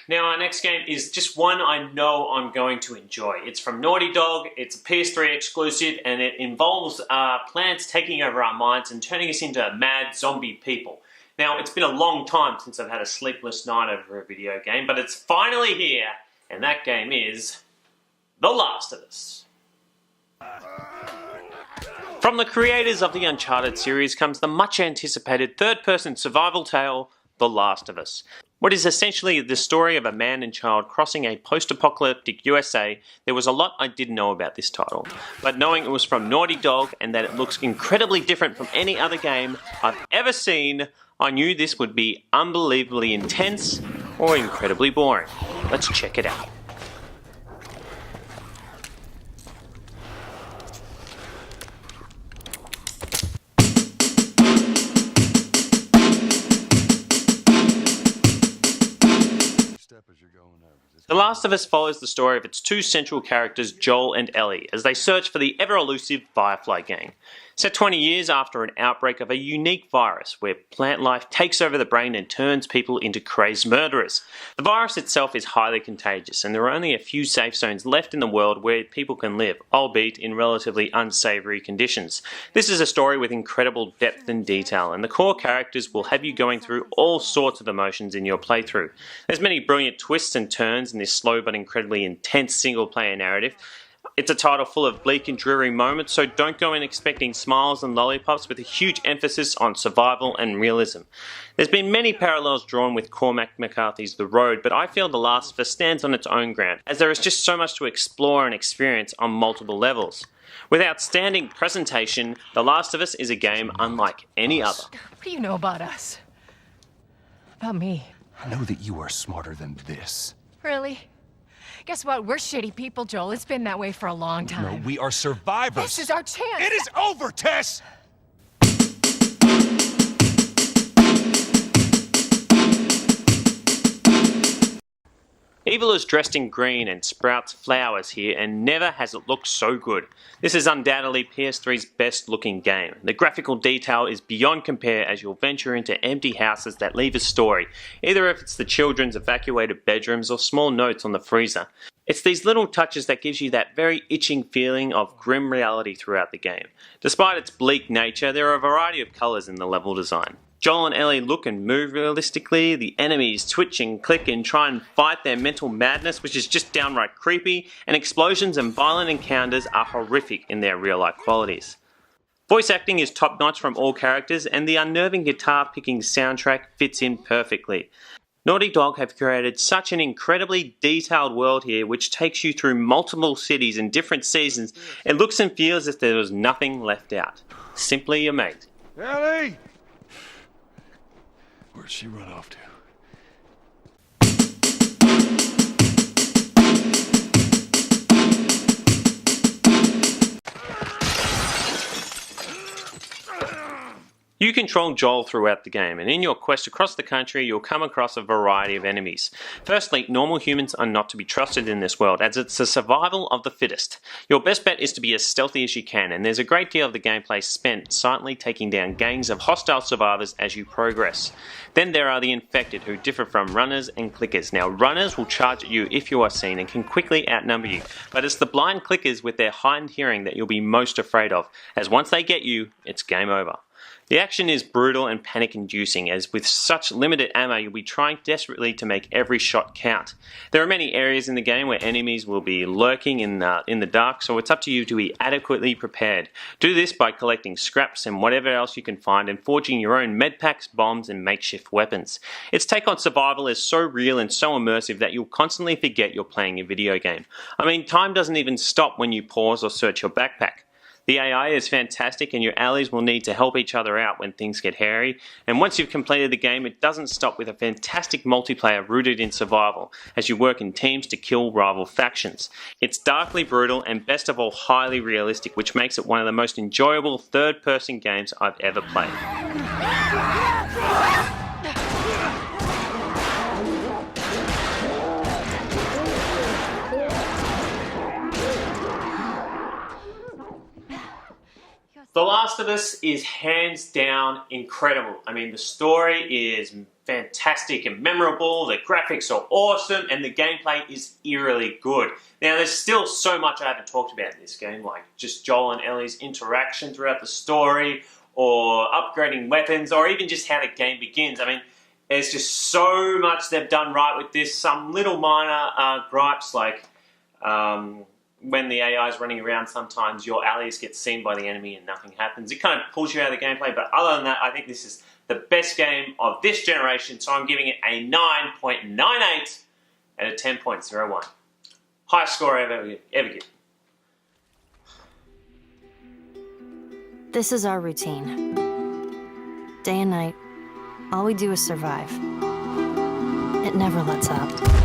Now our next game is just one I know I'm going to enjoy. It's from Naughty Dog, it's a PS3 exclusive, and it involves plants taking over our minds and turning us into mad zombie people. Now it's been a long time since I've had a sleepless night over a video game, but it's finally here, and that game is The Last of Us. From the creators of the Uncharted series comes the much anticipated third-person survival tale, The Last of Us. What is essentially the story of a man and child crossing a post-apocalyptic USA. There was a lot I didn't know about this title, but knowing it was from Naughty Dog and that it looks incredibly different from any other game I've ever seen, I knew this would be unbelievably intense or incredibly boring. Let's check it out. The Last of Us follows the story of its two central characters, Joel and Ellie, as they search for the ever-elusive Firefly gang. Set 20 years after an outbreak of a unique virus where plant life takes over the brain and turns people into crazed murderers. The virus itself is highly contagious, and there are only a few safe zones left in the world where people can live, albeit in relatively unsavory conditions. This is a story with incredible depth and detail, and the core characters will have you going through all sorts of emotions in your playthrough. There's many brilliant twists and turns in this slow but incredibly intense single-player narrative. It's a title full of bleak and dreary moments, so don't go in expecting smiles and lollipops, with a huge emphasis on survival and realism. There's been many parallels drawn with Cormac McCarthy's The Road, but I feel The Last of Us stands on its own ground, as there is just so much to explore and experience on multiple levels. With outstanding presentation, The Last of Us is a game unlike any other. What do you know about us? About me? I know that you are smarter than this. Really? Guess what? We're shitty people, Joel. It's been that way for a long time. No, we are survivors. This is our chance. It is over, Tess! Evil is dressed in green and sprouts flowers here, and never has it looked so good. This is undoubtedly PS3's best looking game. The graphical detail is beyond compare as you'll venture into empty houses that leave a story, either if it's the children's evacuated bedrooms or small notes on the freezer. It's these little touches that gives you that very itching feeling of grim reality throughout the game. Despite its bleak nature, there are a variety of colours in the level design. Joel and Ellie look and move realistically, the enemies twitch and click and try and fight their mental madness, which is just downright creepy, and explosions and violent encounters are horrific in their real-life qualities. Voice acting is top-notch from all characters, and the unnerving guitar-picking soundtrack fits in perfectly. Naughty Dog have created such an incredibly detailed world here, which takes you through multiple cities and different seasons. It looks and feels as if there was nothing left out. Simply amazing. Ellie! Where'd she run off to? You control Joel throughout the game, and in your quest across the country you'll come across a variety of enemies. Firstly, normal humans are not to be trusted in this world, as it's the survival of the fittest. Your best bet is to be as stealthy as you can, and there's a great deal of the gameplay spent silently taking down gangs of hostile survivors as you progress. Then there are the infected, who differ from runners and clickers. Now, runners will charge at you if you are seen and can quickly outnumber you, but it's the blind clickers with their heightened hearing that you'll be most afraid of, as once they get you, it's game over. The action is brutal and panic-inducing, as with such limited ammo you'll be trying desperately to make every shot count. There are many areas in the game where enemies will be lurking in the dark, so it's up to you to be adequately prepared. Do this by collecting scraps and whatever else you can find and forging your own medpacks, bombs and makeshift weapons. Its take on survival is so real and so immersive that you'll constantly forget you're playing a video game. I mean, time doesn't even stop when you pause or search your backpack. The AI is fantastic, and your allies will need to help each other out when things get hairy. And once you've completed the game, it doesn't stop with a fantastic multiplayer rooted in survival, as you work in teams to kill rival factions. It's darkly brutal and best of all highly realistic, which makes it one of the most enjoyable third-person games I've ever played. The Last of Us is hands down incredible. I mean, the story is fantastic and memorable, the graphics are awesome, and the gameplay is eerily good. Now, there's still so much I haven't talked about in this game, like just Joel and Ellie's interaction throughout the story, or upgrading weapons, or even just how the game begins. I mean, there's just so much they've done right with this. Some little minor gripes, like when the AI is running around, sometimes your allies get seen by the enemy and nothing happens. It kind of pulls you out of the gameplay, but other than that, I think this is the best game of this generation, so I'm giving it a 9.98 out of 10.01. Highest score I've ever given. This is our routine. Day and night, all we do is survive. It never lets up.